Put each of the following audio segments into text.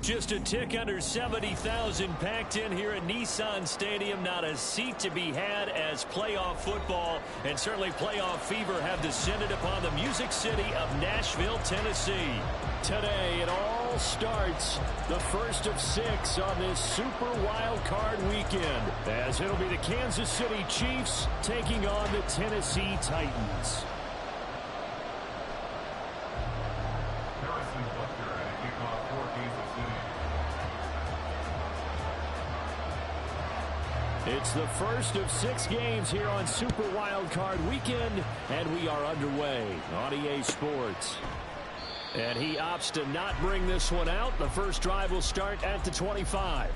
Just a tick under 70,000 packed in here at Nissan Stadium. Not a seat to be had as playoff football and certainly playoff fever have descended upon the Music City of Nashville, Tennessee. Today it all starts, the first of 6 on this Super Wild Card weekend, as it'll be the Kansas City Chiefs taking on the Tennessee Titans. It's the first of 6 games here on Super Wild Card weekend, and we are underway on EA Sports. And he opts to not bring this one out. The first drive will start at the 25.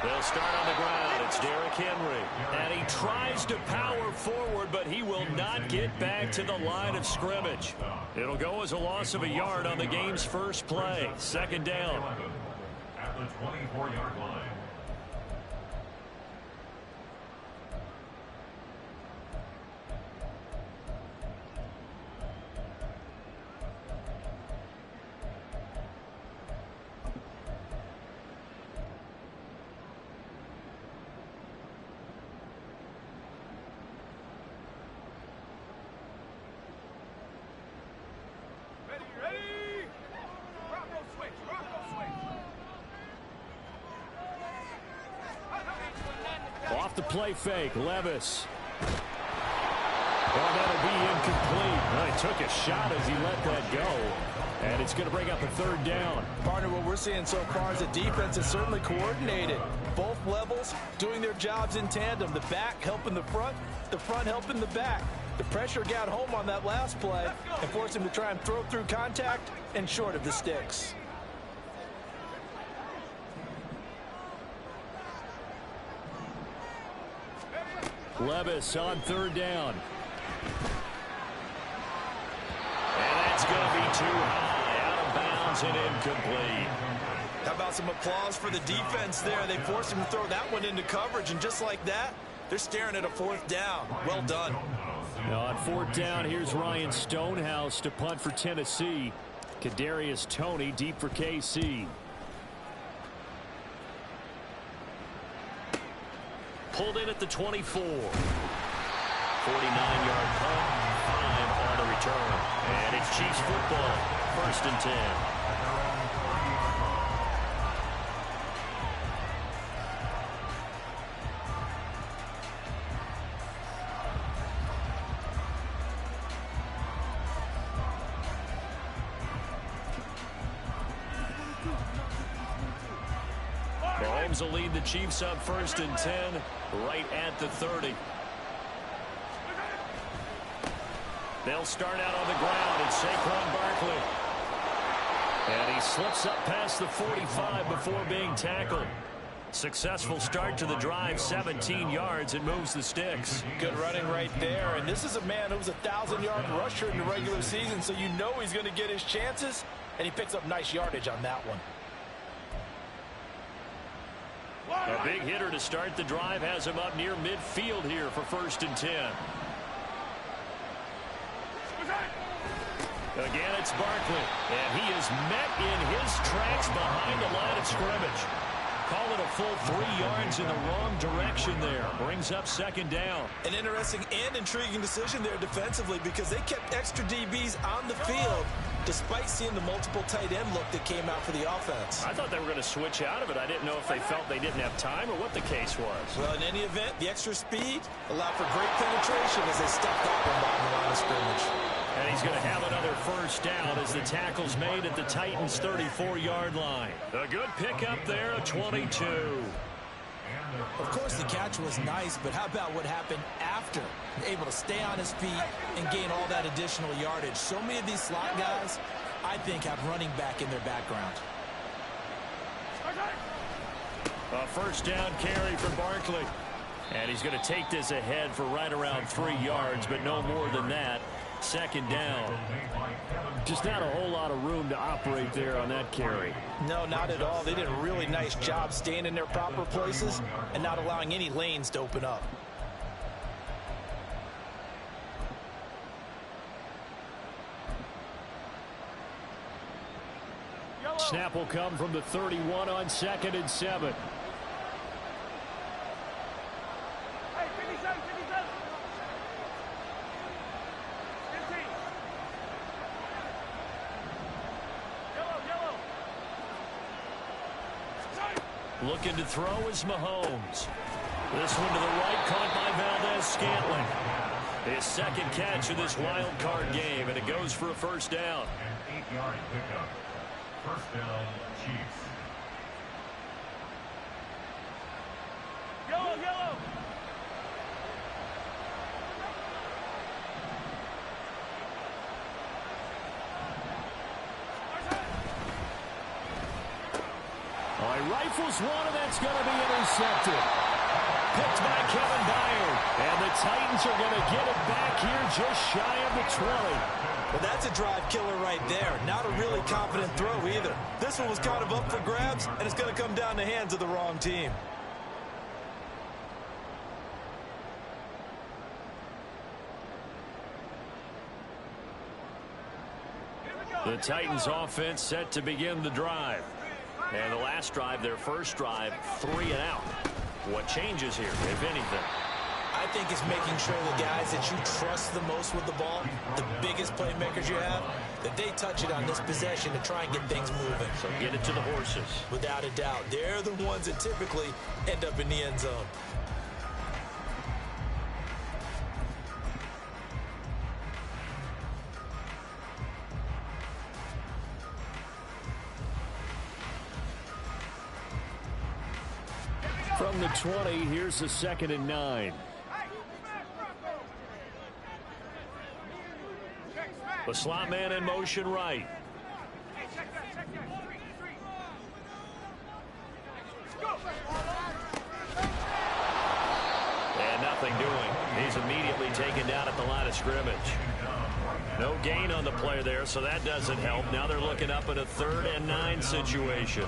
They'll start on the ground. It's Derrick Henry. And he tries to power forward, but he will not get back to the line of scrimmage. It'll go as a loss of a yard on the game's first play. Second down. At the 24-yard line. Off the play fake, Levis. Well, that'll be incomplete. Well, he took a shot as he let that go. And it's going to bring up a third down. Partner, what we're seeing so far is the defense is certainly coordinated. Both levels doing their jobs in tandem. The back helping the front helping the back. The pressure got home on that last play and forced him to try and throw through contact and short of the sticks. Levis on third down. And that's going to be too high, out of bounds and incomplete. How about some applause for the defense there? They forced him to throw that one into coverage, and just like that, they're staring at a fourth down. Well done. Now on fourth down, here's Ryan Stonehouse to punt for Tennessee. Kadarius Toney deep for KC. Pulled in at the 24. 49-yard punt, 5 on the return. And it's Chiefs football, 1st and 10. Mahomes will lead the Chiefs up 1st and 10, right at the 30. They'll start out on the ground. It's Saquon Barkley. And he slips up past the 45 before being tackled. Successful start to the drive, 17 yards. It moves the sticks. Good running right there. And this is a man who was a 1,000-yard rusher in the regular season, so you know he's going to get his chances, and he picks up nice yardage on that one. A big hitter to start the drive has him up near midfield here for 1st and 10. Again, it's Barkley, and he is met in his tracks behind the line of scrimmage. Call it a full 3 yards in the wrong direction there. Brings up 2nd down. An interesting and intriguing decision there defensively because they kept extra DBs on the field despite seeing the multiple tight end look that came out for the offense. I thought they were going to switch out of it. I didn't know if they felt they didn't have time or what the case was. Well, in any event, the extra speed allowed for great penetration as they stepped up and behind the line of scrimmage. And he's going to have another 1st down as the tackle's made at the Titans' 34-yard line. A good pickup there, a 22. Of course, the catch was nice, but how about what happened after? Able to stay on his feet and gain all that additional yardage. So many of these slot guys, I think, have running back in their background. A first down carry for Barkley. And he's going to take this ahead for right around 3 yards, but no more than that. Second down. Just not a whole lot of room to operate there on that carry. No, not at all. They did a really nice job staying in their proper places and not allowing any lanes to open up. Snap will come from the 31 on 2nd and 7. Looking to throw is Mahomes. This one to the right, caught by Valdez-Scantling. His second catch of this wild card game, and it goes for a first down. An 8-yard pickup. First down, Chiefs. Yellow. He rifles one, and that's going to be intercepted. Picked by Kevin Byard. And the Titans are going to get it back here just shy of the 20. Well, that's a drive killer right there. Not a really confident throw either. This one was kind of up for grabs, and it's going to come down the hands of the wrong team. The Titans offense set to begin the drive. And the last drive, their first drive, 3 and out. What changes here, if anything? I think it's making sure the guys that you trust the most with the ball, the biggest playmakers you have, that they touch it on this possession to try and get things moving. So get it to the horses. Without a doubt. They're the ones that typically end up in the end zone. From the 20, here's the 2nd and 9. The slot man in motion right. And nothing doing. He's immediately taken down at the line of scrimmage. No gain on the play there, so that doesn't help. Now they're looking up at a 3rd and 9 situation.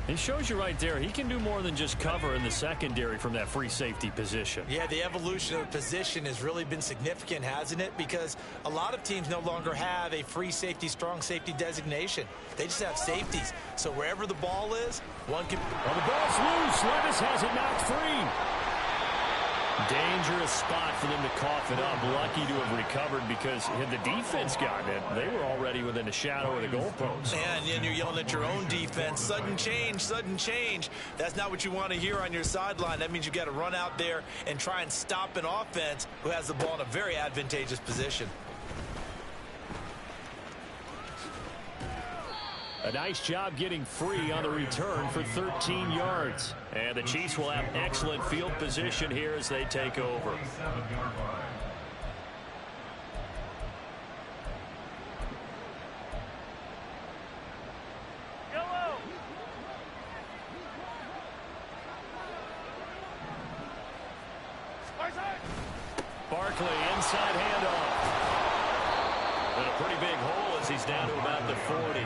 It shows you right there, he can do more than just cover in the secondary from that free safety position. Yeah, the evolution of the position has really been significant, hasn't it? Because a lot of teams no longer have a free safety, strong safety designation. They just have safeties. So wherever the ball is, one can... Well, the ball's loose. Levis has it knocked free. Dangerous spot for them to cough it up. Lucky to have recovered because had the defense gotten it, they were already within a shadow of the goalpost. And then you're yelling at your own defense. Sudden change, sudden change. That's not what you want to hear on your sideline. That means you got to run out there and try and stop an offense who has the ball in a very advantageous position. A nice job getting free on the return for 13 yards. And the Chiefs will have excellent field position here as they take over. 7-yard line. Barkley inside handoff. And a pretty big hole as he's down to about the 40.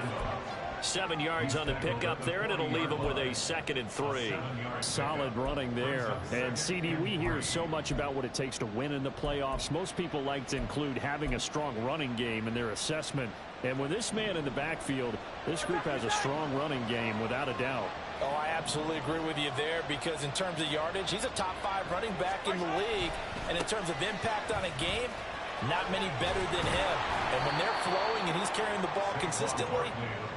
7 yards on the pickup there, and it'll leave him with a 2nd and 3. Solid running there. And, CD, we hear so much about what it takes to win in the playoffs. Most people like to include having a strong running game in their assessment. And with this man in the backfield, this group has a strong running game without a doubt. Oh, I absolutely agree with you there because in terms of yardage, he's a top 5 running back in the league. And in terms of impact on a game, not many better than him. And when they're flowing and he's carrying the ball consistently,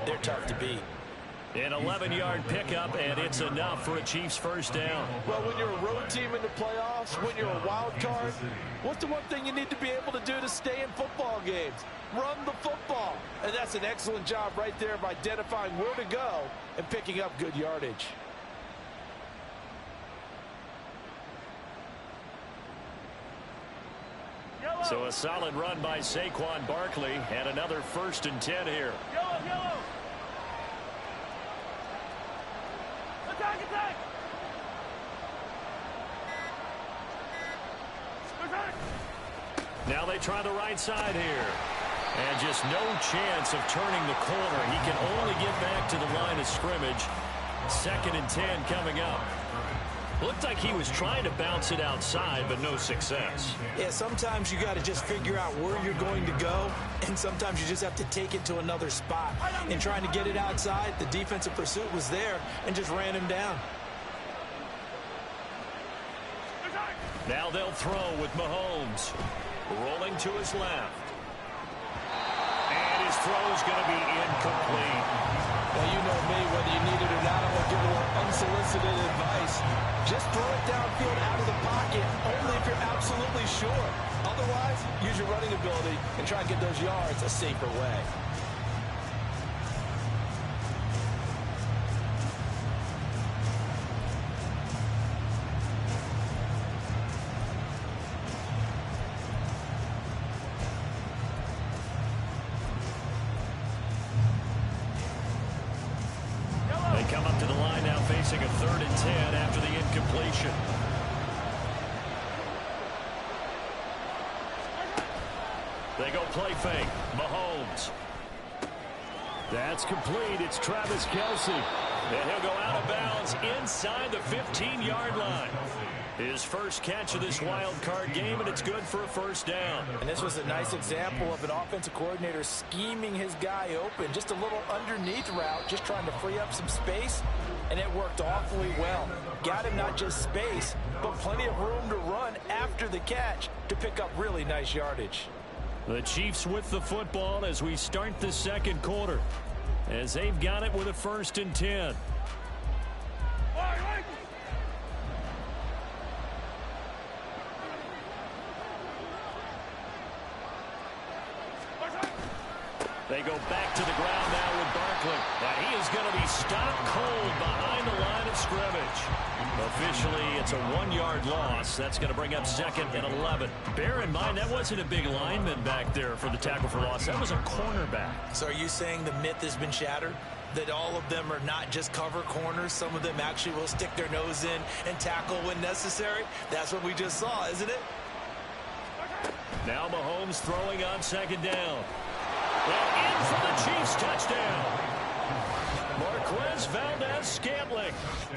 they're tough to beat. An 11-yard pickup, and it's enough for a Chiefs first down. Well, when you're a road team in the playoffs, when you're a wild card, what's the one thing you need to be able to do to stay in football games? Run the football. And that's an excellent job right there of identifying where to go and picking up good yardage. So a solid run by Saquon Barkley and another 1st and 10 here. Now they try the right side here. And just no chance of turning the corner. He can only get back to the line of scrimmage. 2nd and 10 coming up. Looked like he was trying to bounce it outside, but no success. Yeah, sometimes you got to just figure out where you're going to go, and sometimes you just have to take it to another spot. In trying to get it outside, the defensive pursuit was there and just ran him down. Now they'll throw with Mahomes. Rolling to his left. And his throw's going to be incomplete. Well, you know me, whether you need it or not, I'm going to give a little unsolicited advice. Just throw it downfield out of the pocket, only if you're absolutely sure. Otherwise, use your running ability and try and get those yards a safer way. Come up to the line now facing a 3rd and 10 after the incompletion. They go play fake. Mahomes. That's complete. It's Travis Kelce. And he'll go out of bounds inside the 15-yard line. His first catch of this wild card game, and it's good for a 1st down. And this was a nice example of an offensive coordinator scheming his guy open. Just a little underneath route, just trying to free up some space, and it worked awfully well. Got him not just space, but plenty of room to run after the catch to pick up really nice yardage. The Chiefs with the football as we start the 2nd quarter, as they've got it with a 1st and 10. They go back to the ground now with Barkley. And he is going to be stopped cold behind the line of scrimmage. Officially, it's a 1-yard loss. That's going to bring up 2nd and 11. Bear in mind, that wasn't a big lineman back there for the tackle for loss. That was a cornerback. So are you saying the myth has been shattered? That all of them are not just cover corners? Some of them actually will stick their nose in and tackle when necessary? That's what we just saw, isn't it? Now Mahomes throwing on 2nd down. And in for the Chiefs touchdown. Marquez Valdez-Scantling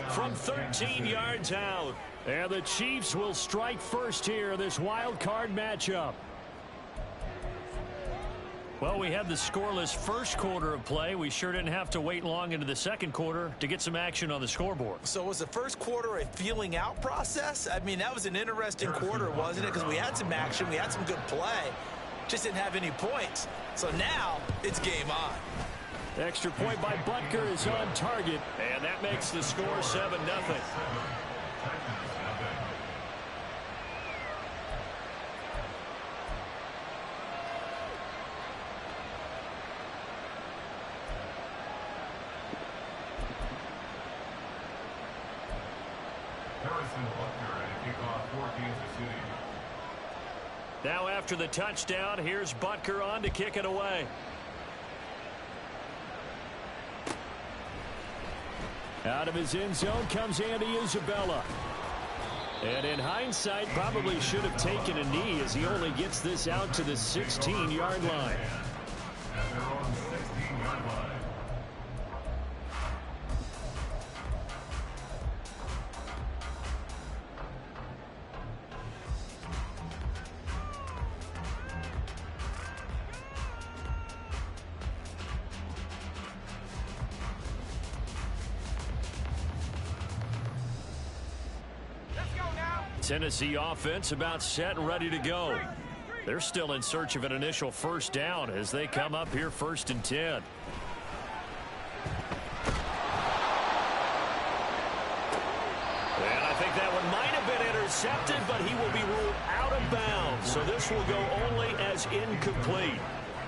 from 13 yards out. And the Chiefs will strike first here in this wild card matchup. Well, we had the scoreless first quarter of play. We sure didn't have to wait long into the 2nd quarter to get some action on the scoreboard. So was the first quarter a feeling out process? I mean, that was an interesting quarter, wasn't it? Because we had some action, we had some good play. Just didn't have any points. So now it's game on. Extra point by Butker is on target. And that makes the score 7-0. Now after the touchdown, here's Butker on to kick it away. Out of his end zone comes Andy Isabella. And in hindsight, probably should have taken a knee as he only gets this out to the 16-yard line. Tennessee offense about set and ready to go. They're still in search of an initial 1st down as they come up here 1st and 10. And I think that one might have been intercepted, but he will be ruled out of bounds. So this will go only as incomplete.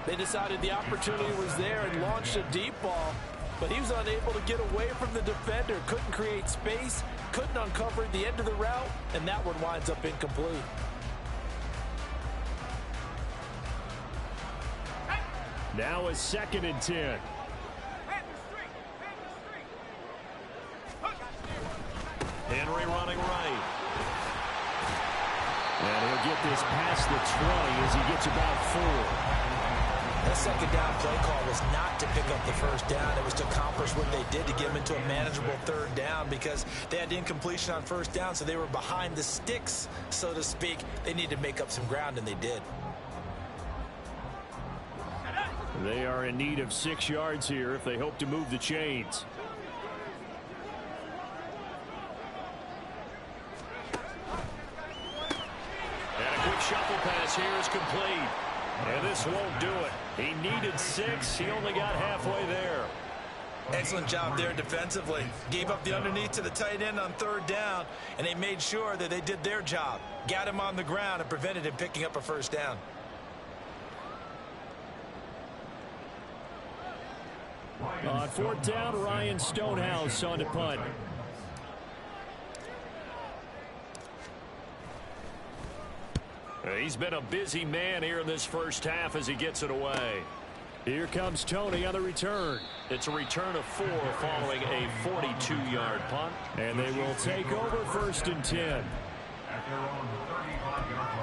They decided the opportunity was there and launched a deep ball, but he was unable to get away from the defender, couldn't create space, couldn't uncover the end of the route, and that one winds up incomplete. Now a 2nd and 10. Henry running right. And he'll get this past the 20 as he gets about 4. That second down play call was not to pick up the first down. It was to accomplish what they did to get them into a manageable third down because they had incompletion on first down, so they were behind the sticks, so to speak. They needed to make up some ground, and they did. They are in need of 6 yards here if they hope to move the chains. And a quick shuffle pass here is complete. And this won't do it. He needed 6. He only got halfway there. Excellent job there defensively. Gave up the underneath to the tight end on third down, and they made sure that they did their job. Got him on the ground and prevented him picking up a first down. On fourth down, Ryan Stonehouse on to punt. He's been a busy man here in this first half as he gets it away. Here comes Tony on the return. It's a return of 4 following a 42-yard punt. And they will take over 1st and 10. At their own 35-yard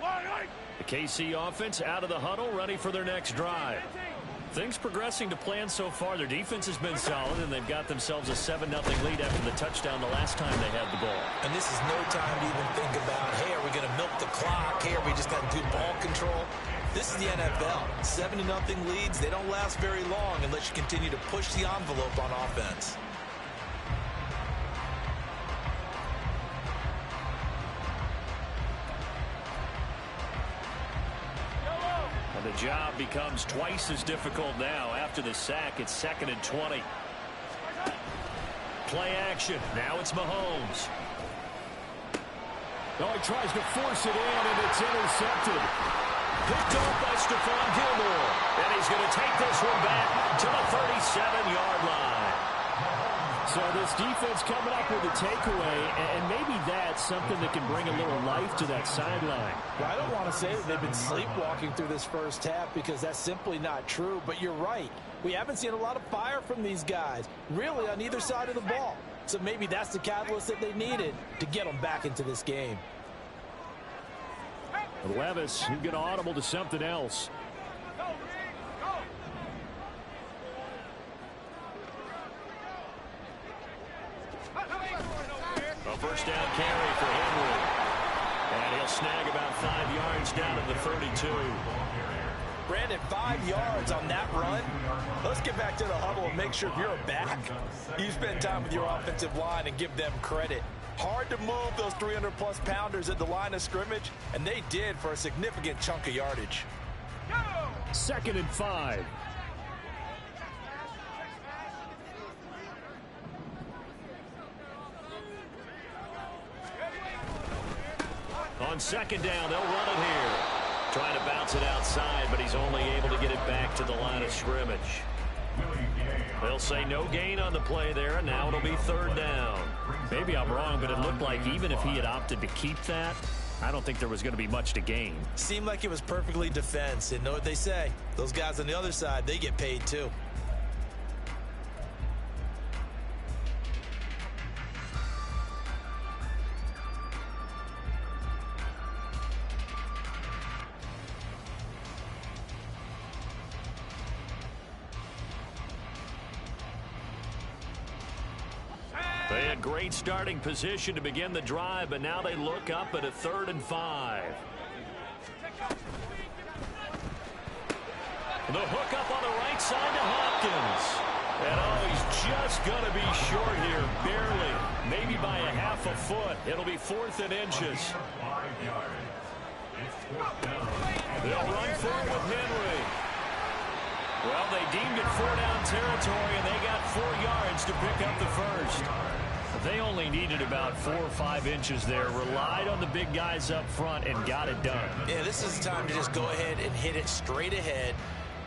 line. The KC offense out of the huddle, ready for their next drive. Things progressing to plan so far. Their defense has been solid, and they've got themselves a 7-0 lead after the touchdown the last time they had the ball. And this is no time to even think about, hey, are we going to milk the clock? Hey, are we just going to do ball control? This is the NFL. 7-0 leads, they don't last very long unless you continue to push the envelope on offense. And the job becomes twice as difficult now. After the sack, it's 2nd and 20. Play action. Now it's Mahomes. Oh, he tries to force it in, and it's intercepted. Picked off by Stephon Gilmore. And he's going to take this one back to the 37-yard line. So this defense coming up with a takeaway, and maybe that's something that can bring a little life to that sideline. Well, I don't want to say that they've been sleepwalking through this first half because that's simply not true, but you're right. We haven't seen a lot of fire from these guys, really on either side of the ball. So maybe that's the catalyst that they needed to get them back into this game. Levis, who get audible to something else. A first down carry for Henry. And he'll snag about 5 yards down at the 32. Brandon, 5 yards on that run. Let's get back to the huddle and make sure if you're a back, you spend time with your offensive line and give them credit. Hard to move those 300-plus pounders at the line of scrimmage, and they did for a significant chunk of yardage. 2nd and 5. On 2nd down, they'll run it here. Trying to bounce it outside, but he's only able to get it back to the line of scrimmage. They'll say no gain on the play there, and now it'll be 3rd down. Maybe I'm wrong, but it looked like even if he had opted to keep that, I don't think there was going to be much to gain. Seemed like it was perfectly defense. And know what they say? Those guys on the other side, they get paid too. They had great starting position to begin the drive, but now they look up at a 3rd and 5. The hook up on the right side to Hopkins. And he's just going to be short here, barely, maybe by a half a foot. It'll be 4th and inches. They'll run for it with Henry. Well, they deemed it 4-down territory, and they got 4 yards to pick up the first. They only needed about 4 or 5 inches there, relied on the big guys up front, and got it done. Yeah, this is the time to just go ahead and hit it straight ahead.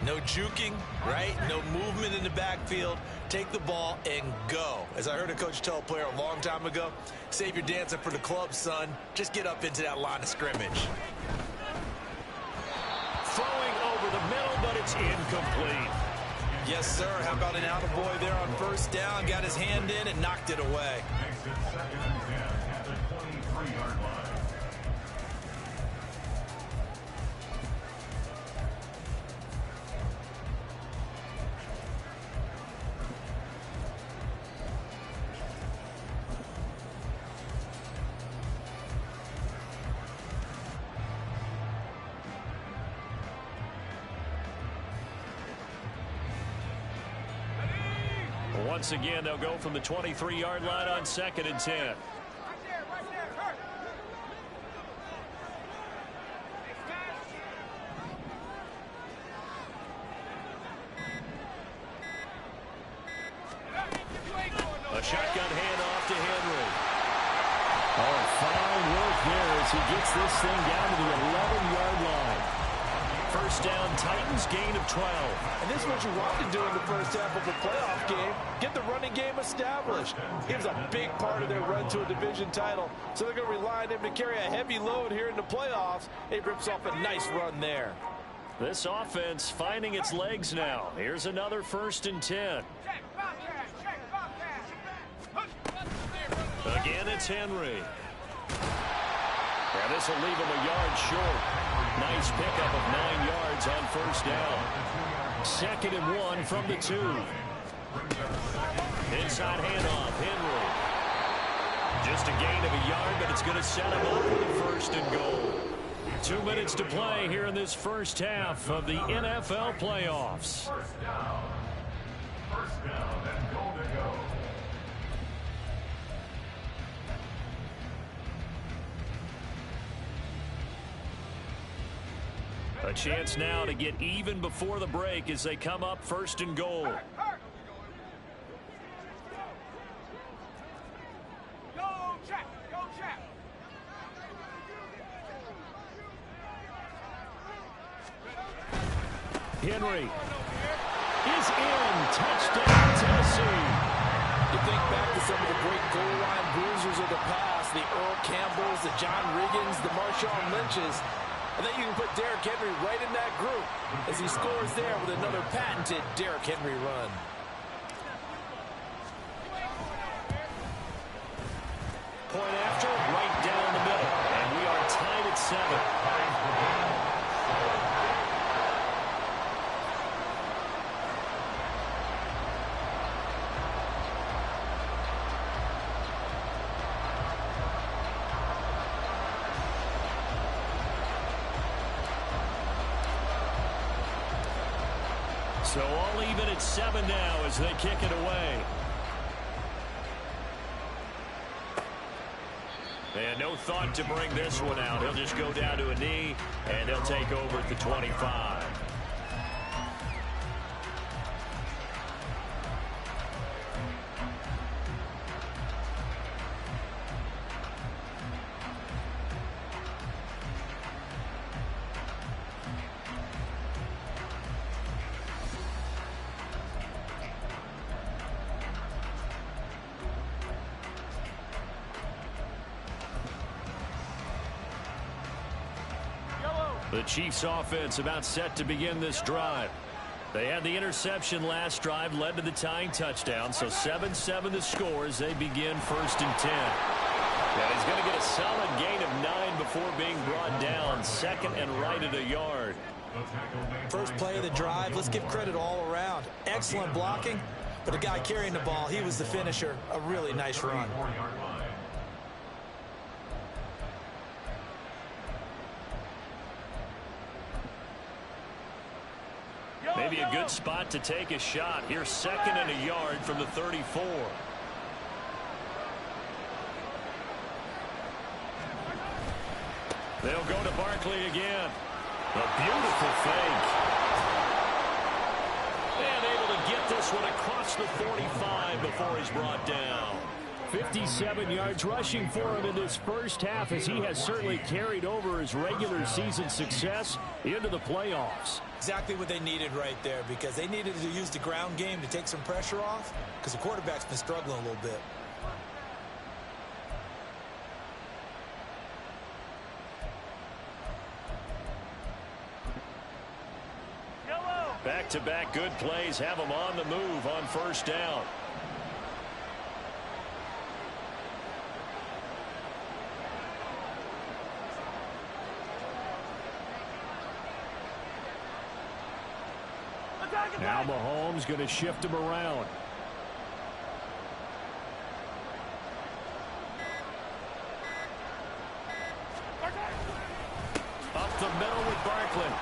No juking, right? No movement in the backfield. Take the ball and go. As I heard a coach tell a player a long time ago, save your dancing for the club, son. Just get up into that line of scrimmage. Throwing over the middle, but it's incomplete. Yes, sir. How about an attaboy there on first down? Got his hand in and knocked it away. Makes it 2nd and 10 at the 23-yard line. Once again, they'll go from the 23-yard line on 2nd and 10. A shotgun handoff to Henry. Oh, fine work there as he gets this thing down to the 11-yard line. First down, Titans, gain of 12. And this is what you want to do in the first half of a playoff game. Get the running game established. He was a big part of their run to a division title. So they're going to rely on him to carry a heavy load here in the playoffs. He rips off a nice run there. This offense finding its legs now. Here's another 1st and 10. Again, it's Henry. And this will leave him a yard short. Nice pickup of 9 yards on first down. 2nd and 1 from the 2. Inside handoff, Henry. Just a gain of a yard, but it's going to set him up with a 1st and goal. 2 minutes to play here in this first half of the NFL playoffs. First down and goal to go. A chance now to get even before the break as they come up 1st and goal. Henry is in. Touchdown, Tennessee. You think back to some of the great goal line bruisers of the past, the Earl Campbells, the John Riggins, the Marshawn Lynches. I think you can put Derrick Henry right in that group as he scores there with another patented Derrick Henry run. Point after, right down the middle. And we are tied at 7. So all even at 7 now as they kick it away. And no thought to bring this one out. He'll just go down to a knee, and he'll take over at the 25. The Chiefs offense about set to begin this drive. They had the interception last drive, led to the tying touchdown. So 7-7 the score as they begin 1st and 10. Yeah, he's going to get a solid gain of 9 before being brought down. 2nd and right at a yard. First play of the drive, let's give credit all around. Excellent blocking, but the guy carrying the ball, he was the finisher. A really nice run. Maybe a good spot to take a shot. Here's 2nd and a yard from the 34. They'll go to Barkley again. A beautiful fake. And able to get this one across the 45 before he's brought down. 57 yards rushing for him in this first half as he has certainly carried over his regular season success into the playoffs. Exactly what they needed right there, because they needed to use the ground game to take some pressure off, because the quarterback's been struggling a little bit. Back back-to-back good plays have them on the move on first down. Now Mahomes going to shift him around. Up the middle with Barkley.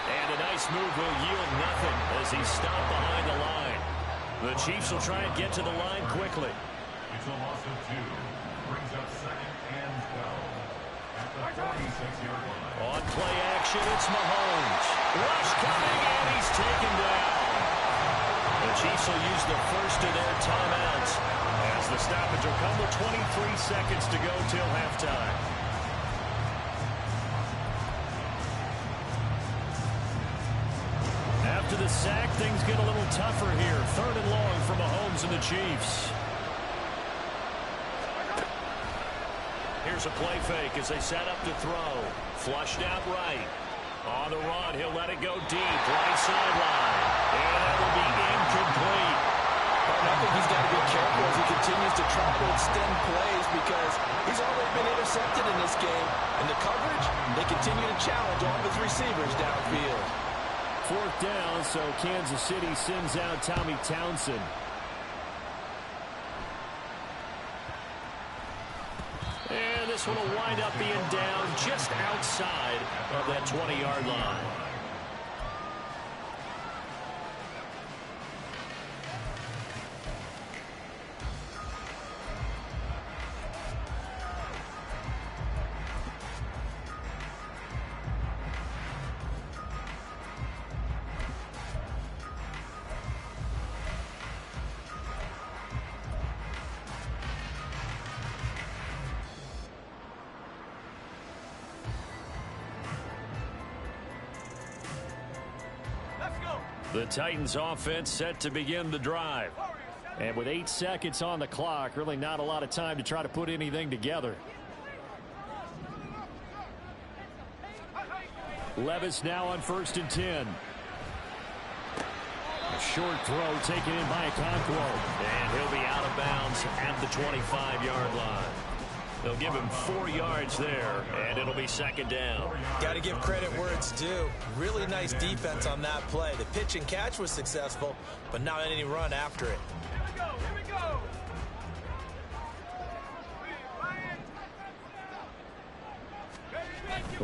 And a nice move will yield nothing as he's stopped behind the line. The Chiefs will try and get to the line quickly. It's a loss of 2. Brings up 2nd and 12. At the 46-yard line. On play action, it's Mahomes. Rush coming, and he's taken down. The Chiefs will use the first of their timeouts as the stoppage will come with 23 seconds to go till halftime. After the sack, things get a little tougher here. 3rd and long for Mahomes and the Chiefs. Here's a play fake as they set up to throw. Flushed out right. On the run, he'll let it go deep. Right sideline. And that will be incomplete. And I think he's got to be careful as he continues to try to extend plays because he's already been intercepted in this game. And the coverage, they continue to challenge all of his receivers downfield. 4th down, so Kansas City sends out Tommy Townsend. And this one will wind up being down just outside of that 20-yard line. The Titans offense set to begin the drive. And with 8 seconds on the clock, really not a lot of time to try to put anything together. Levis now on 1st and 10. A short throw taken in by Okonkwo. And he'll be out of bounds at the 25-yard line. They'll give him 4 yards there, and it'll be 2nd down. Got to give credit where it's due. Really nice defense on that play. The pitch and catch was successful, but not any run after it. Here we go.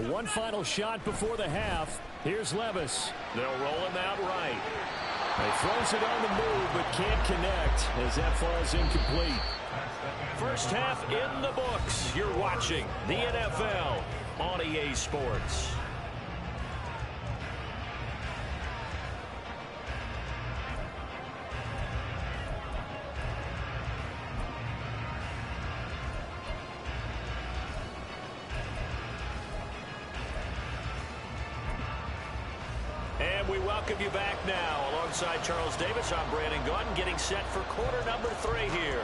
The one final shot before the half. Here's Levis. They'll roll him out right. He throws it on the move, but can't connect as that falls incomplete. First half in the books. You're watching the NFL on EA Sports. And we welcome you back now. Alongside Charles Davis, I'm Brandon Gunn, getting set for quarter number 3 here.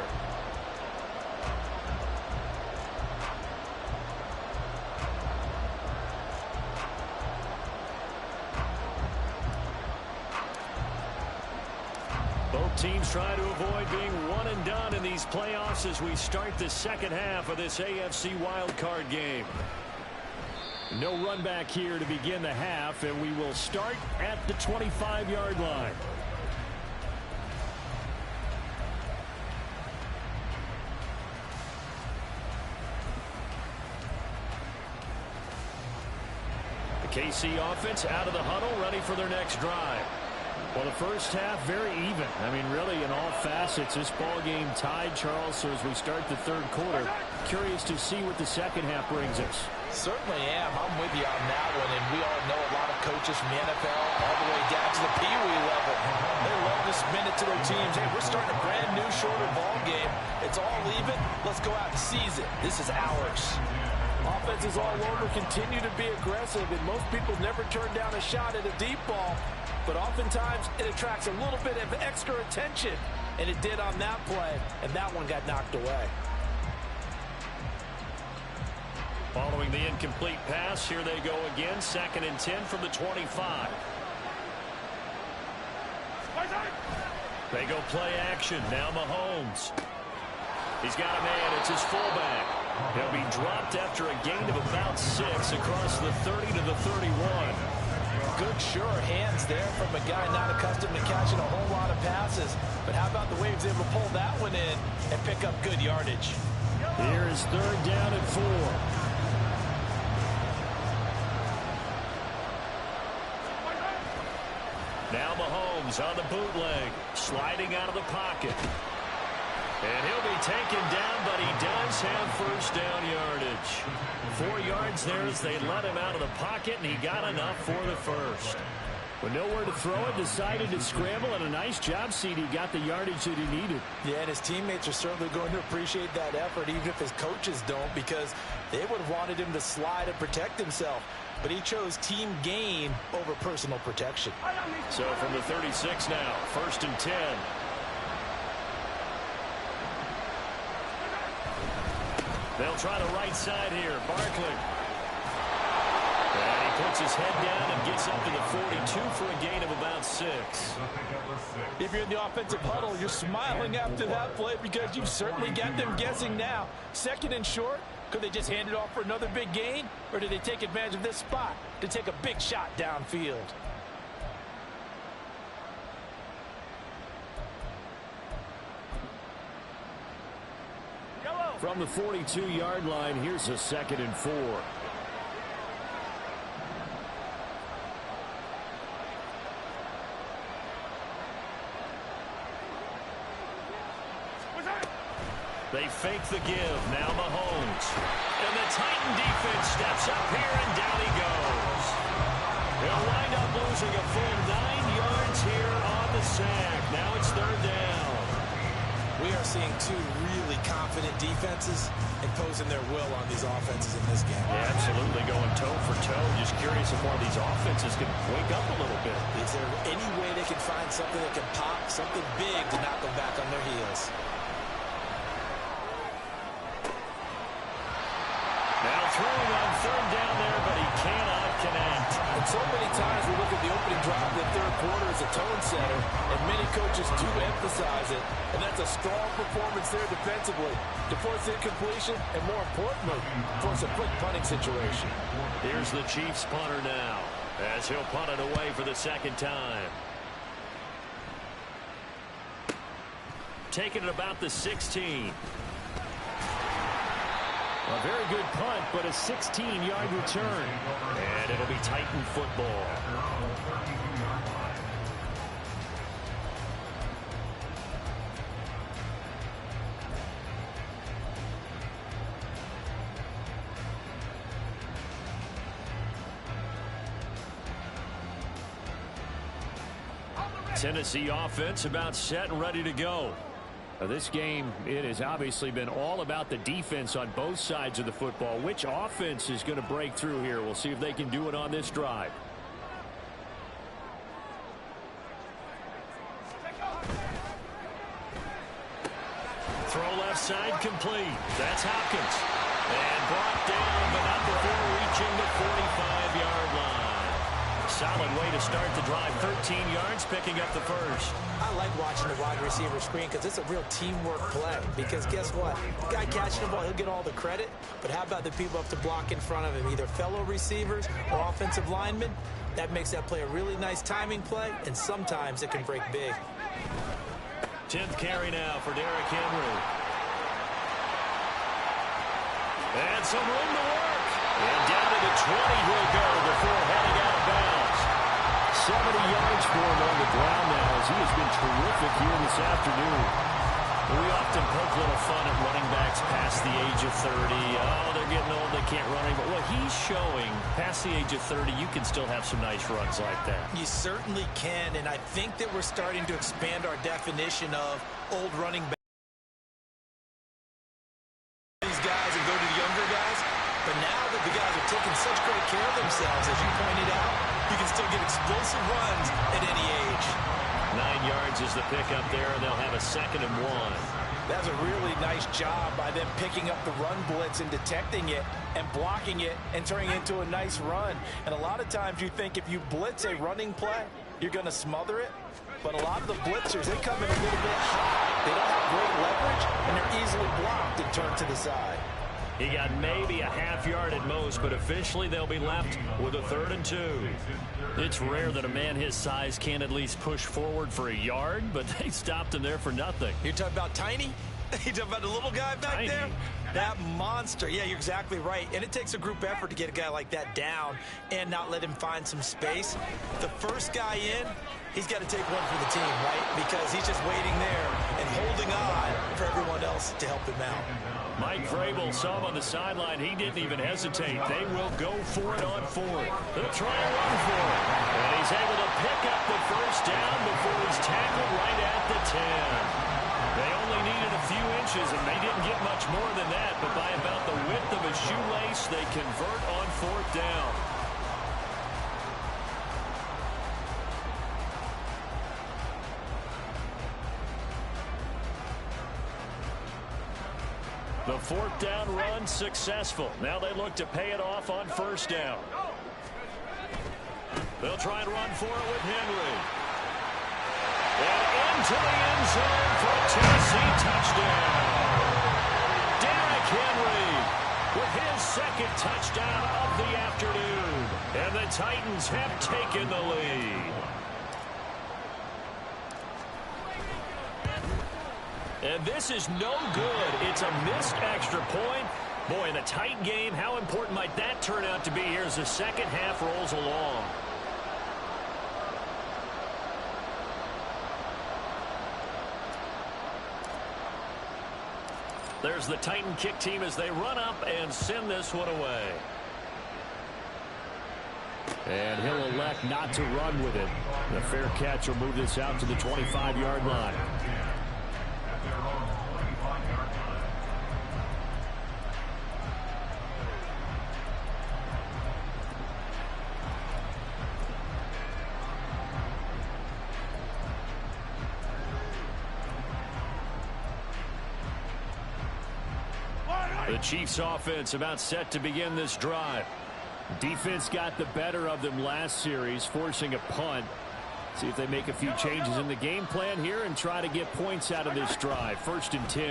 Both teams try to avoid being one and done in these playoffs as we start the second half of this AFC wildcard game. No run back here to begin the half, and we will start at the 25-yard line. The KC offense out of the huddle, ready for their next drive. Well, the first half, very even. I mean, really, in all facets, this ball game tied, Charles. So as we start the third quarter, curious to see what the second half brings us. Certainly am. I'm with you on that one. And we all know a lot of coaches from the NFL all the way down to the Pee Wee level. They love to spin it to their teams. Hey, we're starting a brand new, shorter ball game. It's all even. Let's go out and seize it. This is ours. Offenses all over continue to be aggressive, and most people never turn down a shot at a deep ball. But oftentimes, it attracts a little bit of extra attention. And it did on that play, and that one got knocked away. Following the incomplete pass, here they go again. 2nd and 10 from the 25. They go play action. Now Mahomes. He's got a man. It's his fullback. He'll be dropped after a gain of about 6 across the 30 to the 31. Good, sure hands there from a guy not accustomed to catching a whole lot of passes. But how about the way he was able to pull that one in and pick up good yardage? Here is 3rd down and 4. Now Mahomes on the bootleg, sliding out of the pocket. And he'll be taken down, but he does have 1st down yardage. 4 yards there as they let him out of the pocket, and he got enough for the 1st. With nowhere to throw it, decided to scramble, and a nice job, CD. Got the yardage that he needed. Yeah, and his teammates are certainly going to appreciate that effort, even if his coaches don't, because they would have wanted him to slide and protect himself. But he chose team gain over personal protection. So from the 36 now, 1st and 10. They'll try the right side here. Barkley. And he puts his head down and gets up to the 42 for a gain of about 6. If you're in the offensive huddle, you're smiling after that play because you've certainly got them guessing now. 2nd and short. Could they just hand it off for another big gain? Or did they take advantage of this spot to take a big shot downfield? From the 42-yard line, here's a 2nd and 4. They fake the give. Now Mahomes. And the Titan defense steps up here, and down he goes. He'll wind up losing a full 9 yards here on the sack. Now it's 3rd down. We are seeing 2 really confident defenses imposing their will on these offenses in this game. Yeah, absolutely, going toe for toe. Just curious if one of these offenses can wake up a little bit. Is there any way they can find something that can pop, something big to knock them back on their heels? Now throwing on 3rd down there, but he cannot connect. And so many times we look at the opening drive in the 3rd quarter as a tone setter, and many coaches do emphasize it. And that's a strong performance there defensively to force incompletion and, more importantly, force a quick punting situation. Here's the Chiefs punter now as he'll punt it away for the 2nd time. Taking it about the 16. A very good punt, but a 16-yard return. And it'll be Titan football. Tennessee offense about set and ready to go. Now this game, it has obviously been all about the defense on both sides of the football. Which offense is going to break through here? We'll see if they can do it on this drive. Throw left side complete. That's Hopkins. And brought down, but not before reaching the 45-yard line. Solid way to start the drive. 13 yards, picking up the 1st. I like watching the wide receiver screen because it's a real teamwork play. Because guess what? The guy catching the ball, he'll get all the credit. But how about the people up to block in front of him, either fellow receivers or offensive linemen? That makes that play a really nice timing play, and sometimes it can break big. 10th carry now for Derrick Henry. And some room to work. And down to the 20 he'll go before heading out of bounds. 70 yards for him on the ground now as he has been terrific here this afternoon. We often poke a little fun at running backs past the age of 30. Oh, they're getting old, they can't run anymore. Well, he's showing past the age of 30, you can still have some nice runs like that. You certainly can, and I think that we're starting to expand our definition of old running backs. These guys and go to the younger guys. But now that the guys are taking such great care of themselves, as you pointed out, you can still get explosive runs at any age. 9 yards is the pickup there, and they'll have a 2nd and 1. That's a really nice job by them picking up the run blitz and detecting it and blocking it and turning it into a nice run. And a lot of times you think if you blitz a running play, you're going to smother it. But a lot of the blitzers, they come in a little bit high. They don't have great leverage, and they're easily blocked and turned to the side. He got maybe a half yard at most, but officially they'll be left with a 3rd and 2. It's rare that a man his size can't at least push forward for a yard, but they stopped him there for nothing. You're talking about tiny? You're talking about the little guy back Tiny. there? That monster. Yeah, you're exactly right. And it takes a group effort to get a guy like that down and not let him find some space. The first guy in, he's got to take one for the team, right? Because he's just waiting there and holding on for everyone else to help him out. Mike Vrabel saw him on the sideline. He didn't even hesitate. They will go for it on 4th. They'll try and run for it. And he's able to pick up the first down before he's tackled right at the 10. They only needed a few inches, and they didn't get much more than that. But by about the width of a shoelace, they convert on 4th down. The 4th down run successful. Now they look to pay it off on 1st down. They'll try and run for it with Henry. And into the end zone for a Tennessee touchdown. Derrick Henry with his 2nd touchdown of the afternoon. And the Titans have taken the lead. And this is no good. It's a missed extra point. Boy, in a tight game, how important might that turn out to be here as the second half rolls along? There's the Titan kick team as they run up and send this one away. And he'll elect not to run with it. The fair catch will move this out to the 25-yard line. The Chiefs offense about set to begin this drive. Defense got the better of them last series, forcing a punt. See if they make a few changes in the game plan here and try to get points out of this drive. 1st and 10.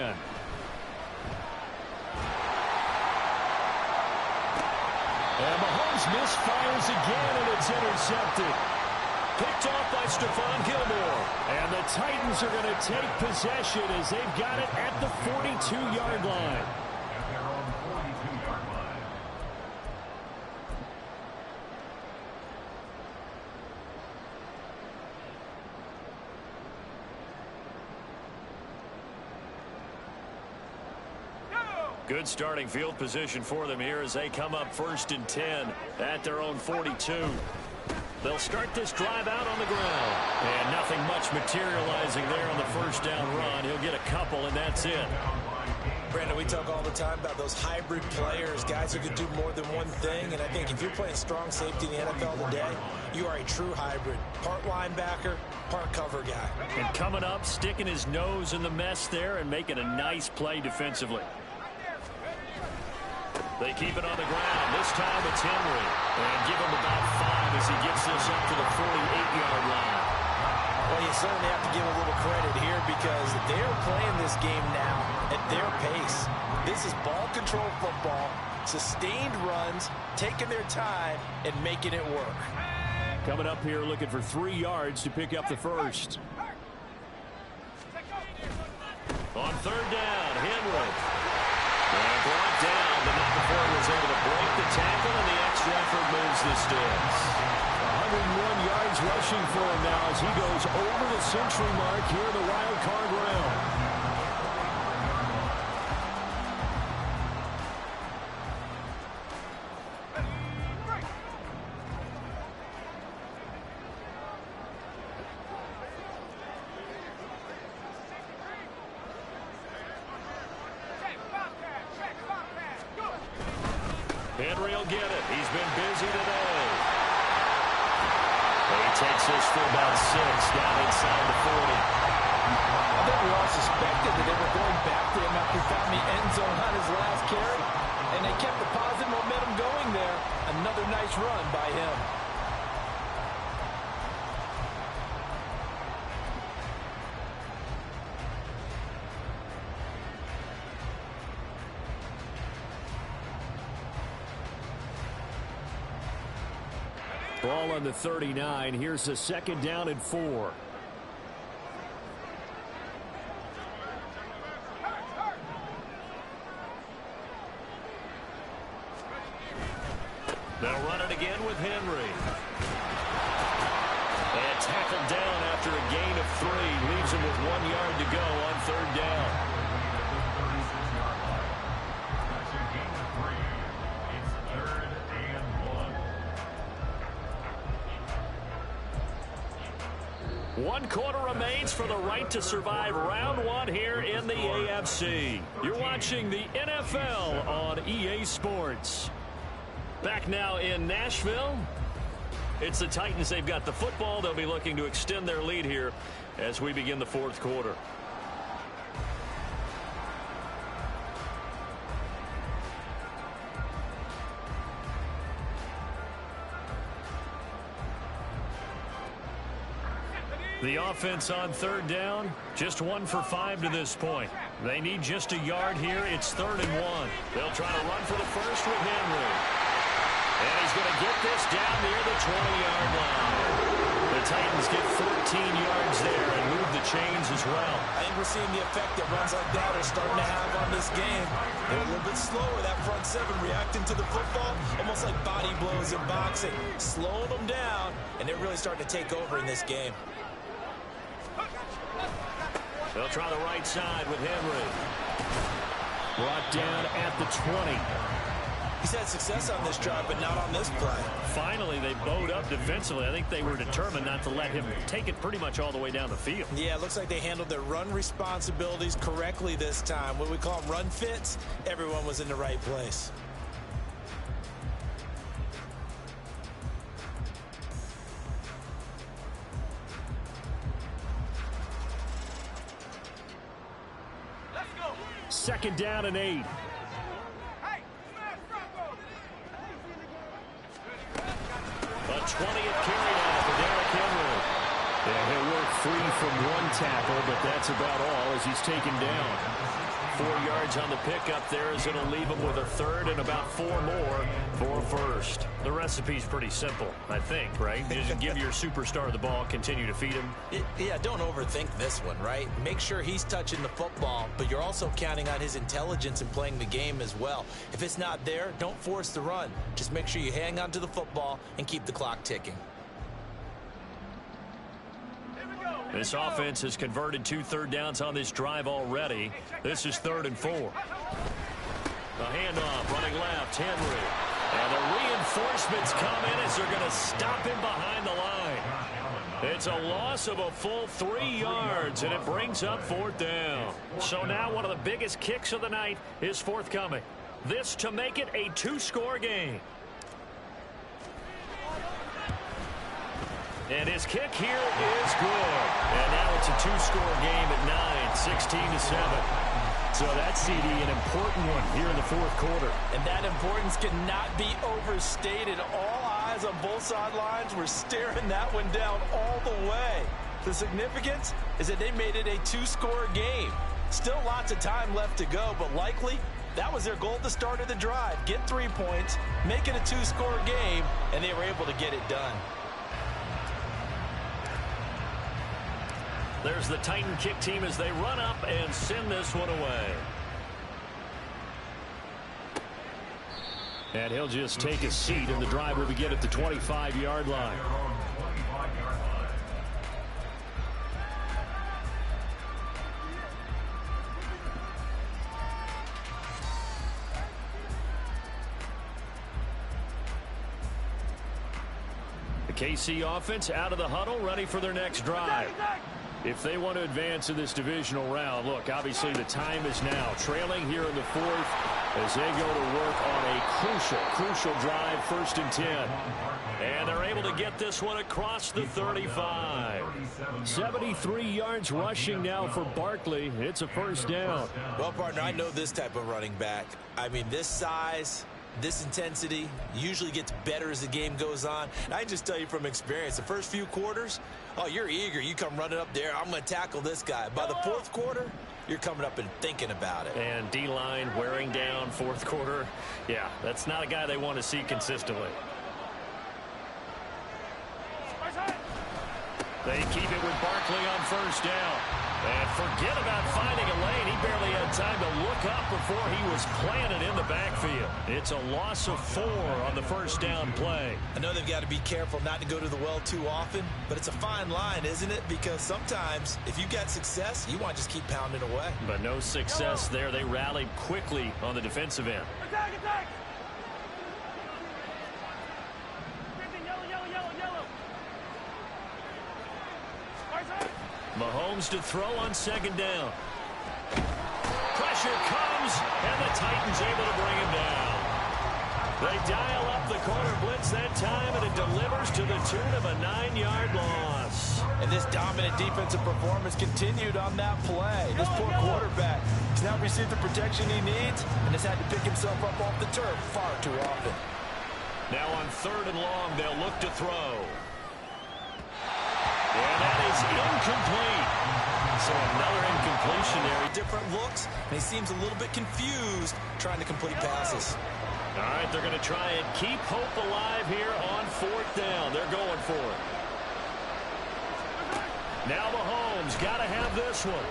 And Mahomes misfires again, and it's intercepted. Picked off by Stephon Gilmore. And the Titans are going to take possession as they've got it at the 42-yard line. Good starting field position for them here as they come up 1st and 10 at their own 42. They'll start this drive out on the ground. And nothing much materializing there on the 1st down run. He'll get a couple, and that's it. Brandon, we talk all the time about those hybrid players, guys who can do more than one thing. And I think if you're playing strong safety in the NFL today, you are a true hybrid. Part linebacker, part cover guy. And coming up, sticking his nose in the mess there and making a nice play defensively. They keep it on the ground. This time it's Henry. And give him about 5 as he gets this up to the 48-yard line. Well, you certainly have to give a little credit here because they're playing this game now at their pace. This is ball control football, sustained runs, taking their time, and making it work. Coming up here looking for 3 yards to pick up the first. On 3rd down, Henry. And brought down, but not before he was able to break the tackle, and the extra effort moves the sticks. 101 yards rushing for him now as he goes over the century mark here in the wild card round. Henry will get it. He's been busy today. He takes this for about 6 down inside the 40. I think we all suspected that they were going back to him after he found the end zone on his last carry, and they kept the positive momentum going there. Another nice run by him. Ball on the 39. Here's the 2nd down and 4. They'll run it again with Henry. And tackled down after a gain of 3. Leaves him with 1 yard to go on 3rd down. One quarter remains for the right to survive round 1 here in the AFC. You're watching the NFL on EA Sports. Back now in Nashville. It's the Titans. They've got the football. They'll be looking to extend their lead here as we begin the 4th quarter. The offense on 3rd down, just 1 for 5 to this point. They need just a yard here. It's 3rd and 1. They'll try to run for the first with Henry. And he's going to get this down near the 20-yard line. The Titans get 14 yards there and move the chains as well. I think we're seeing the effect that runs like that are starting to have on this game. They're a little bit slower, that front 7 reacting to the football, almost like body blows in boxing, slowing them down, and they're really starting to take over in this game. They'll try the right side with Henry. Brought down at the 20. He's had success on this drive, but not on this play. Finally, they bowed up defensively. I think they were determined not to let him take it pretty much all the way down the field. Yeah, it looks like they handled their run responsibilities correctly this time. What we call them run fits, everyone was in the right place. Second down and 8. A 20th carry now for Derrick Henry. Yeah, he'll work free from 1 tackle, but that's about all as he's taken down. 4 yards on the pickup there as it'll leave him with a 3rd and about 4 more for a first. The recipe's pretty simple, I think, right? Just give your superstar the ball, continue to feed him. Yeah, don't overthink this one, right? Make sure he's touching the football, but you're also counting on his intelligence in playing the game as well. If it's not there, don't force the run. Just make sure you hang on to the football and keep the clock ticking. This offense has converted 2 third downs on this drive already. This is 3rd and 4. A handoff, running left, Henry. And the reinforcements come in as they're going to stop him behind the line. It's a loss of a full 3 yards, and it brings up 4th down. So now one of the biggest kicks of the night is forthcoming. This to make it a 2-score game. And his kick here is good. And now it's a 2-score game at 9, 16-7. So that's, CD, an important one here in the 4th quarter. And that importance cannot be overstated. All eyes on both sidelines were staring that one down all the way. The significance is that they made it a 2-score game. Still lots of time left to go, but likely that was their goal at the start of the drive. Get 3 points, make it a 2-score game, and they were able to get it done. There's the Titan kick team as they run up and send this one away. And he'll just take a seat, and the drive will begin at the 25-yard line. The KC offense out of the huddle, ready for their next drive. If they want to advance in this divisional round, look, obviously the time is now. Trailing here in the 4th as they go to work on a crucial drive, 1st and 10. And they're able to get this one across the 35. 73 yards rushing now for Barkley. It's a 1st down. Well, partner, I know this type of running back. I mean, this size, this intensity usually gets better as the game goes on. And I just tell you from experience, the first few quarters, oh, you're eager. You come running up there. I'm going to tackle this guy. By the 4th quarter, you're coming up and thinking about it. And D-line wearing down 4th quarter. Yeah, that's not a guy they want to see consistently. They keep it with Barkley on first down. And forget about finding a lane. He barely had time to look up before he was planted in the backfield. It's a loss of 4 on the first down play. I know they've got to be careful not to go to the well too often, but it's a fine line, isn't it? Because sometimes if you got success, you want to just keep pounding away. But no success there. They rallied quickly on the defensive end. Attack, attack! Mahomes to throw on second down. Pressure comes, and the Titans able to bring him down. They dial up the corner blitz that time, and it delivers to the tune of a 9-yard loss. And this dominant defensive performance continued on that play. This poor quarterback has now received the protection he needs and has had to pick himself up off the turf far too often. Now on 3rd and long, they'll look to throw. And that is incomplete. So another incompletion there. Different looks, and he seems a little bit confused trying to complete passes. All right, they're going to try and keep hope alive here on 4th down. They're going for it. Now Mahomes got to have this one.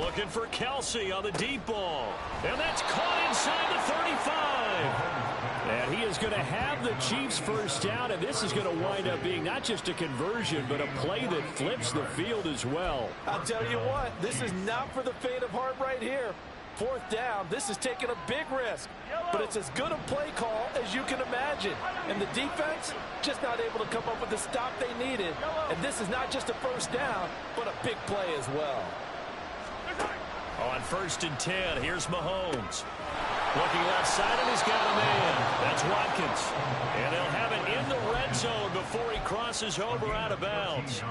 Looking for Kelsey on the deep ball. And that's caught inside the 35. And he is going to have the Chiefs first down, and this is going to wind up being not just a conversion, but a play that flips the field as well. I'll tell you what, this is not for the faint of heart right here. 4th down, this is taking a big risk, but it's as good a play call as you can imagine. And the defense just not able to come up with the stop they needed. And this is not just a first down, but a big play as well. On 1st and 10, here's Mahomes. Looking left side, and he's got a man. That's Watkins. And they'll have it in the red zone before he crosses over out of bounds.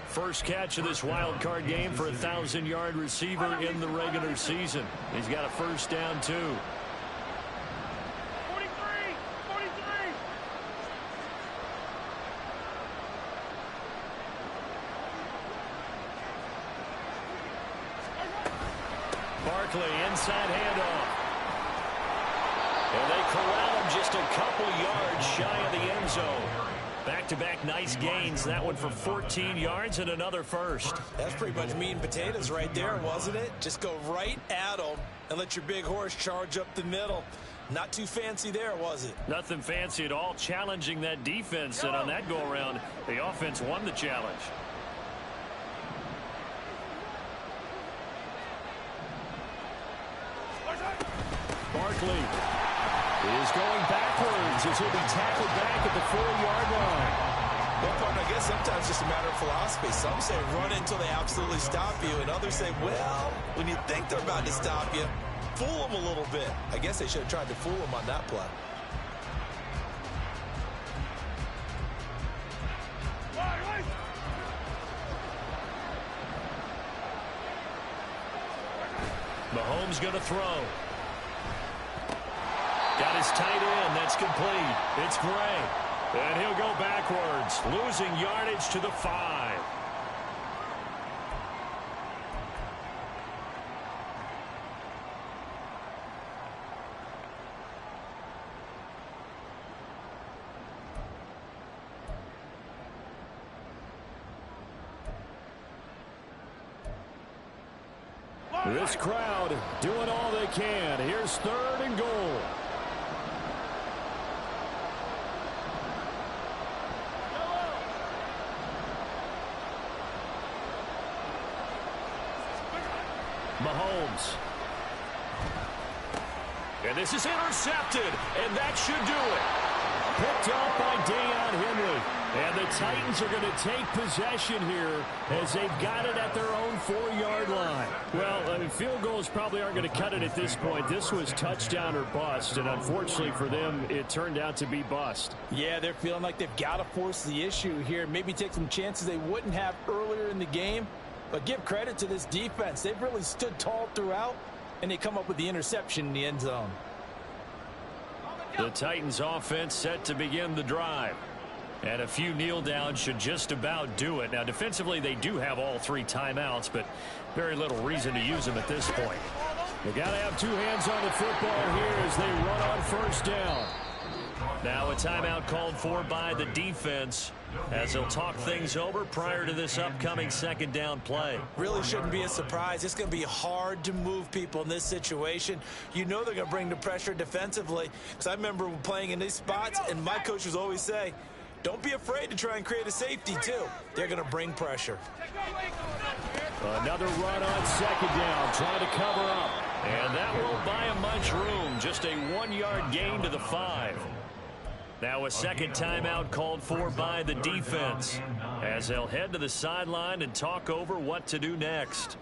First catch of this wild card game for a 1,000-yard receiver in the regular season. He's got a first down, too. 43! Barkley, inside handoff. And they corral him just a couple yards shy of the end zone. Back-to-back nice gains. That one for 14 yards and another first. That's pretty much meat and potatoes right there, wasn't it? Just go right at them and let your big horse charge up the middle. Not too fancy there, was it? Nothing fancy at all. Challenging that defense, and on that go-around, the offense won the challenge. Barkley is going backwards as he'll be tackled back at the 4-yard line. Well, partner, I guess sometimes it's just a matter of philosophy. Some say run until they absolutely stop you, and others say, well, when you think they're about to stop you, fool them a little bit. I guess they should have tried to fool them on that play. Mahomes going to throw. Got his tight end. That's complete. It's Gray. And he'll go backwards, losing yardage to the 5. This crowd doing all they can. Here's 3rd and goal. Mahomes. And this is intercepted, and that should do it. Picked up by Deion Henry. And the Titans are going to take possession here as they've got it at their own 4-yard line. Well, I mean, field goals probably aren't going to cut it at this point. This was touchdown or bust, and unfortunately for them, it turned out to be bust. Yeah, they're feeling like they've got to force the issue here. Maybe take some chances they wouldn't have earlier in the game. But give credit to this defense. They've really stood tall throughout, and they come up with the interception in the end zone. The Titans offense set to begin the drive. And a few kneel downs should just about do it. Now, defensively, they do have all 3 timeouts, but very little reason to use them at this point. They got to have 2 hands on the football here as they run on first down. Now a timeout called for by the defense as they'll talk things over prior to this upcoming second down play. Really shouldn't be a surprise. It's going to be hard to move people in this situation. You know they're going to bring the pressure defensively. Because I remember playing in these spots, and my coaches always say, don't be afraid to try and create a safety, too. They're going to bring pressure. Another run on second down, trying to cover up. And that won't buy him much room. Just a 1-yard gain to the 5. Now a second timeout called for by the defense as they'll head to the sideline and talk over what to do next.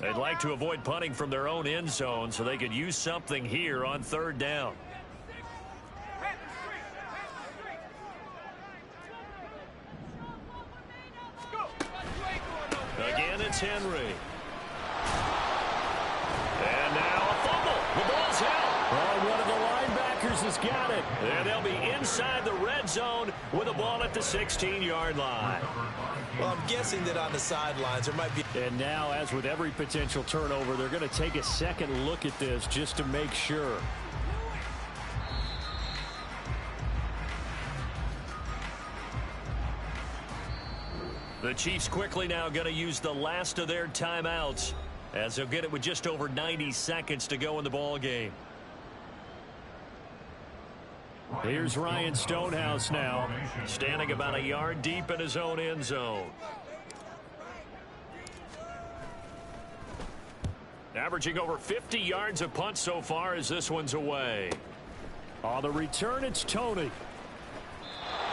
They'd like to avoid punting from their own end zone so they could use something here on third down. Again, it's Henry. And now a fumble. The ball's out. Oh, one of the linebackers has got it. And they'll be inside the red zone with the ball at the 16-yard line. Well, I'm guessing that on the sidelines there might be... And now, as with every potential turnover, they're going to take a second look at this just to make sure. The Chiefs quickly now going to use the last of their timeouts as they'll get it with just over 90 seconds to go in the ball game. Here's Ryan Stonehouse now, standing about a yard deep in his own end zone. Averaging over 50 yards a punt so far as this one's away. On the return, it's Tony.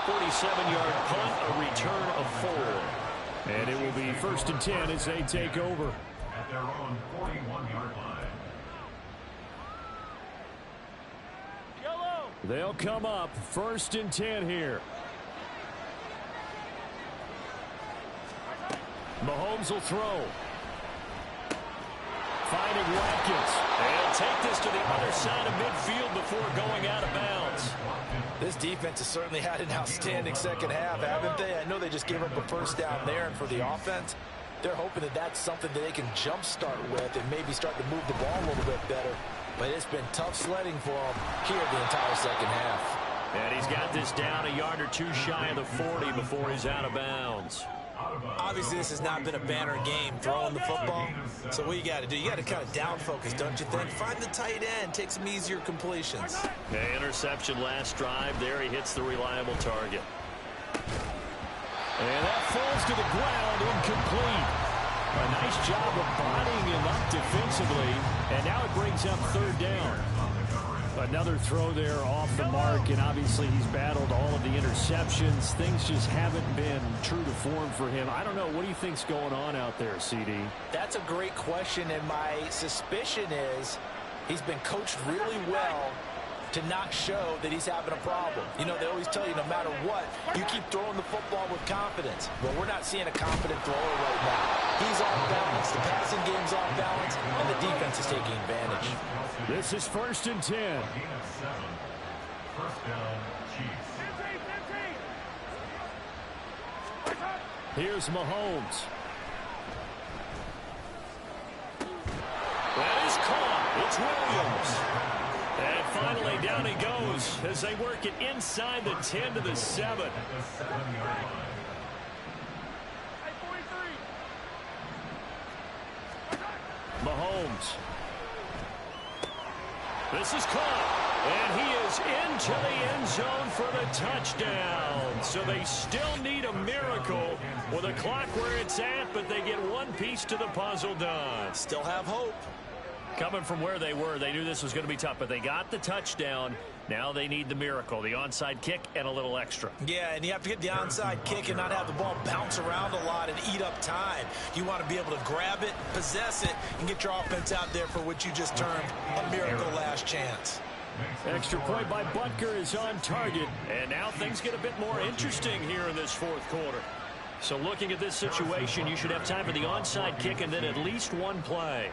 47-yard punt, a return of 4. And it will be 1st and 10 as they take over. At their own 41-yard line. They'll come up 1st and 10 here. Mahomes will throw. Finding Watkins. They'll take this to the other side of midfield before going out of bounds. This defense has certainly had an outstanding second half, haven't they? I know they just gave up a first down there, and for the offense, they're hoping that that's something that they can jumpstart with and maybe start to move the ball a little bit better. But it's been tough sledding for them here the entire second half. And he's got this down a yard or two shy of the 40 before he's out of bounds. Obviously, this has not been a banner game throwing the football. So what you got to do, you got to kind of down focus, don't you think? Find the tight end, take some easier completions. Okay, interception last drive. There he hits the reliable target. And that falls to the ground, incomplete. A nice job of bodying him up defensively. And now it brings up third down. Another throw there off the mark, and obviously he's battled all of the interceptions. Things just haven't been true to form for him. I don't know. What do you think's going on out there, CD? That's a great question, and my suspicion is he's been coached really well to not show that he's having a problem. You know, they always tell you no matter what, you keep throwing the football with confidence. Well, we're not seeing a confident thrower right now. He's off balance. The passing game's off balance, and the defense is taking advantage. This is 1st and 10. First down, Chiefs. Here's Mahomes. That is caught. It's Williams. And finally down he goes as they work it inside the 10 to the 7. Mahomes. This is caught, and he is into the end zone for the touchdown. So they still need a miracle with a clock where it's at, but they get one piece to the puzzle done. Still have hope. Coming from where they were, they knew this was going to be tough, but they got the touchdown. Now they need the miracle, the onside kick and a little extra. Yeah, and you have to get the onside kick and not have the ball bounce around a lot and eat up time. You want to be able to grab it, possess it, and get your offense out there for what you just termed a miracle last chance. Extra point by Butker is on target. And now things get a bit more interesting here in this fourth quarter. So looking at this situation, you should have time for the onside kick and then at least one play.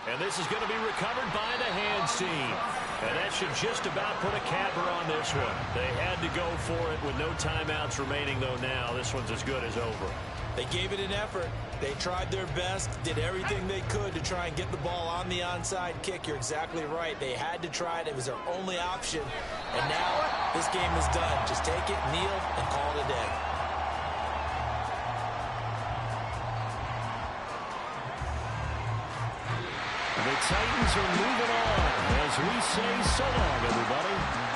And this is going to be recovered by the hands team. And that should just about put a capper on this one. They had to go for it with no timeouts remaining, though now this one's as good as over. They gave it an effort. They tried their best, did everything they could to try and get the ball on the onside kick. You're exactly right. They had to try it. It was their only option. And now this game is done. Just take it, kneel, and call it a day. The Titans are moving on as we say so long, everybody.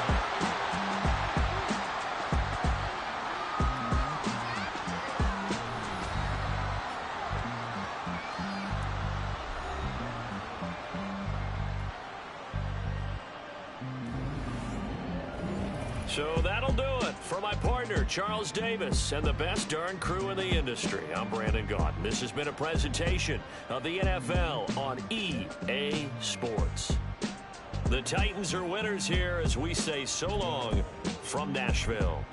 So that'll do it for my partner, Charles Davis, and the best darn crew in the industry. I'm Brandon Gaudin. This has been a presentation of the NFL on EA Sports. The Titans are winners here as we say so long from Nashville.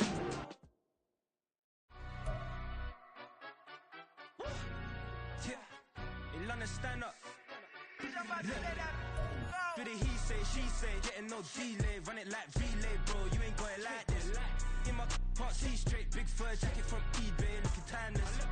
Stand up. Do the he say, she say, getting no delay, run it like relay, bro. You ain't got it like this. In my can't see straight, big fur jacket from eBay, looking timeless.